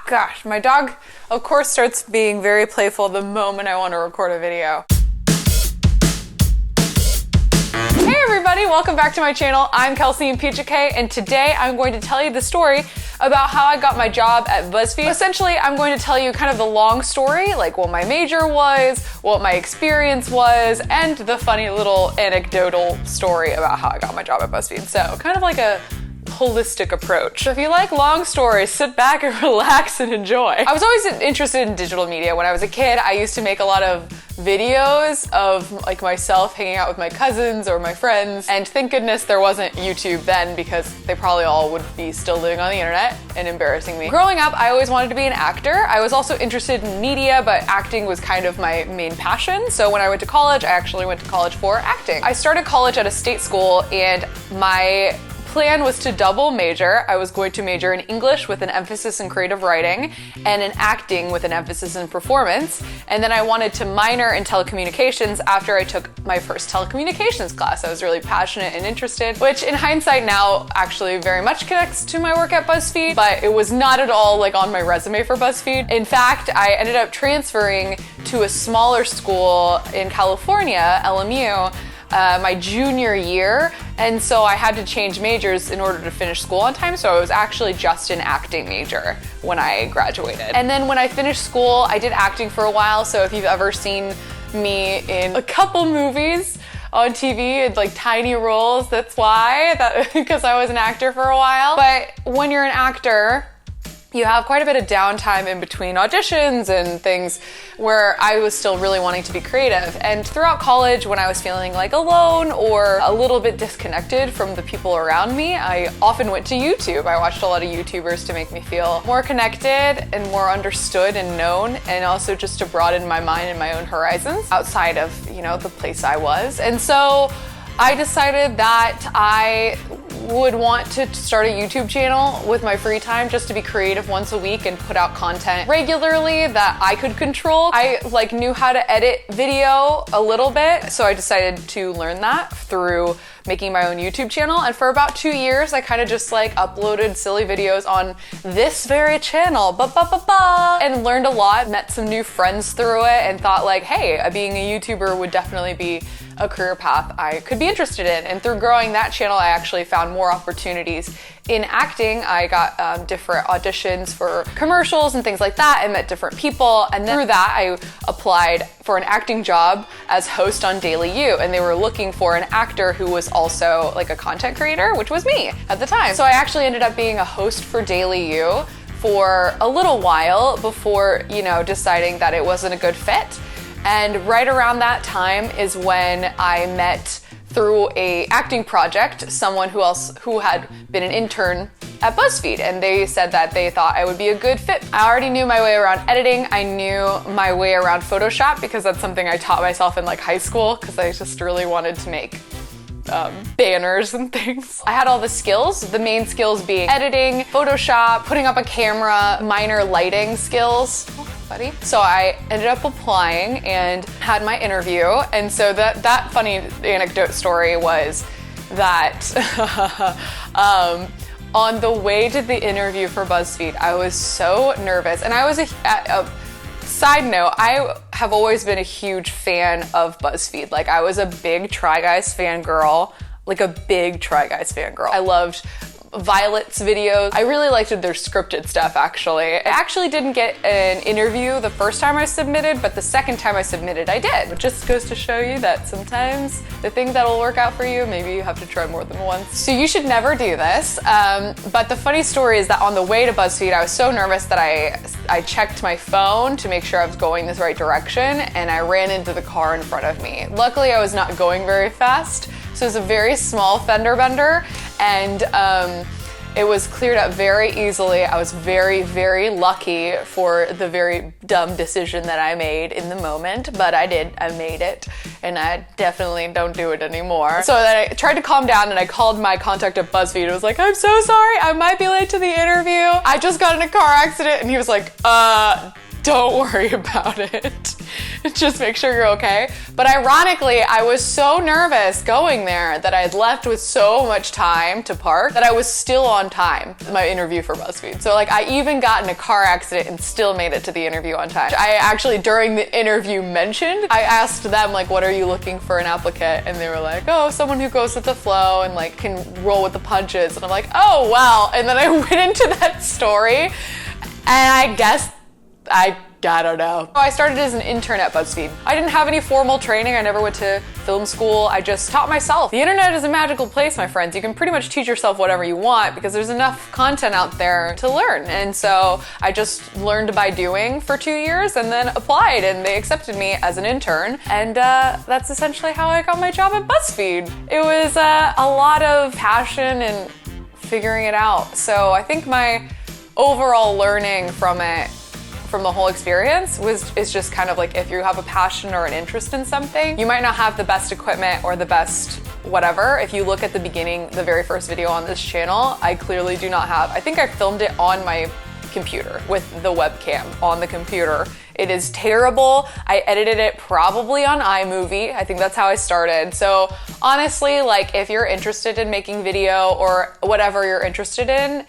gosh, my dog, of course, starts being very playful the moment I want to record a video. Hey everybody, welcome back to my channel. I'm Kelsey Impicciche, and today I'm going to tell you the story about how I got my job at BuzzFeed. Essentially, I'm going to tell you kind of the long story, like what my major was, what my experience was, and the funny little anecdotal story about how I got my job at BuzzFeed. So kind of like a holistic approach. So if you like long stories, sit back and relax and enjoy. I was always interested in digital media. When I was a kid, I used to make a lot of videos of like myself hanging out with my cousins or my friends, and thank goodness there wasn't YouTube then, because they probably all would be still living on the internet and embarrassing me. Growing up, I always wanted to be an actor. I was also interested in media, but acting was kind of my main passion. So when I went to college, I actually went to college for acting. I started college at a state school, and my plan was to double major. I was going to major in English with an emphasis in creative writing and in acting with an emphasis in performance. And then I wanted to minor in telecommunications after I took my first telecommunications class. I was really passionate and interested, which in hindsight now actually very much connects to my work at BuzzFeed, but it was not at all like on my resume for BuzzFeed. In fact, I ended up transferring to a smaller school in California, LMU, my junior year, and so I had to change majors in order to finish school on time, so I was actually just an acting major when I graduated. And then when I finished school, I did acting for a while, so if you've ever seen me in a couple movies on TV in like tiny roles, that's why, because I was an actor for a while. But when you're an actor, you have quite a bit of downtime in between auditions and things where I was still really wanting to be creative. And throughout college, when I was feeling like alone or a little bit disconnected from the people around me, I often went to YouTube. I watched a lot of YouTubers to make me feel more connected and more understood and known, and also just to broaden my mind and my own horizons outside of, you know, the place I was. And so I decided that I would want to start a YouTube channel with my free time, just to be creative once a week and put out content regularly that I could control. I like knew how to edit video a little bit, so I decided to learn that through making my own YouTube channel. And for about 2 years, I kind of just like uploaded silly videos on this very channel, and learned a lot, met some new friends through it, and thought like, hey, being a YouTuber would definitely be a career path I could be interested in. And through growing that channel, I actually found more opportunities in acting. I got different auditions for commercials and things like that, and met different people. And then through that, I applied for an acting job as host on Daily U, and they were looking for an actor who was also like a content creator, which was me at the time. So I actually ended up being a host for Daily U for a little while before, you know, deciding that it wasn't a good fit. And right around that time is when I met, through a acting project, someone who had been an intern at BuzzFeed, and they said that they thought I would be a good fit. I already knew my way around editing. I knew my way around Photoshop because that's something I taught myself in like high school, because I just really wanted to make banners and things. I had all the skills, the main skills being editing, Photoshop, putting up a camera, minor lighting skills. Buddy. So I ended up applying and had my interview. And so that funny anecdote story was that on the way to the interview for BuzzFeed, I was so nervous. And I was a side note, I have always been a huge fan of BuzzFeed. Like, I was a big Try Guys fangirl, like a big Try Guys fangirl. I loved Violet's videos. I really liked their scripted stuff, actually. I actually didn't get an interview the first time I submitted, but the second time I submitted, I did. It just goes to show you that sometimes the thing that'll work out for you, maybe you have to try more than once. So you should never do this. But the funny story is that on the way to BuzzFeed, I was so nervous that I checked my phone to make sure I was going this right direction, and I ran into the car in front of me. Luckily, I was not going very fast, so it was a very small fender bender, and it was cleared up very easily. I was very, very lucky for the very dumb decision that I made in the moment, but I made it, and I definitely don't do it anymore. So then I tried to calm down, and I called my contact at BuzzFeed. I was like, I'm so sorry, I might be late to the interview. I just got in a car accident, and he was like, don't worry about it. Just make sure you're okay. But ironically, I was so nervous going there that I had left with so much time to park that I was still on time, my interview for BuzzFeed. So like I even got in a car accident and still made it to the interview on time. I actually, during the interview mentioned, I asked them like, what are you looking for an applicant? And they were like, oh, someone who goes with the flow and like can roll with the punches. And I'm like, oh, well. And then I went into that story and I guess I don't know. I started as an intern at BuzzFeed. I didn't have any formal training. I never went to film school. I just taught myself. The internet is a magical place, my friends. You can pretty much teach yourself whatever you want because there's enough content out there to learn. And so I just learned by doing for 2 years and then applied and they accepted me as an intern. And that's essentially how I got my job at BuzzFeed. It was a lot of passion and figuring it out. So I think my overall learning from it, from the whole experience is just kind of like, if you have a passion or an interest in something, you might not have the best equipment or the best whatever. If you look at the beginning, the very first video on this channel, I clearly do not have, I think I filmed it on my computer with the webcam on the computer. It is terrible. I edited it probably on iMovie. I think that's how I started. So honestly, like if you're interested in making video or whatever you're interested in,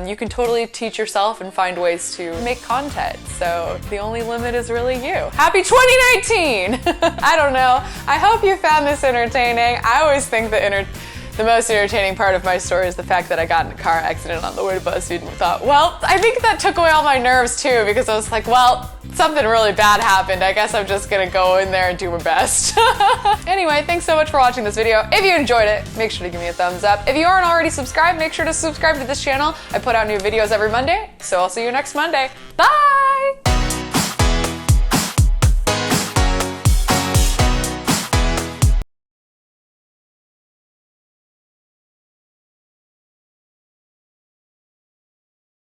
you can totally teach yourself and find ways to make content. So the only limit is really you. Happy 2019! I don't know. I hope you found this entertaining. I always think the most entertaining part of my story is the fact that I got in a car accident on the way to BuzzFeed and thought, well, I think that took away all my nerves too, because I was like, well, something really bad happened. I guess I'm just gonna go in there and do my best. Anyway, thanks so much for watching this video. If you enjoyed it, make sure to give me a thumbs up. If you aren't already subscribed, make sure to subscribe to this channel. I put out new videos every Monday, so I'll see you next Monday. Bye!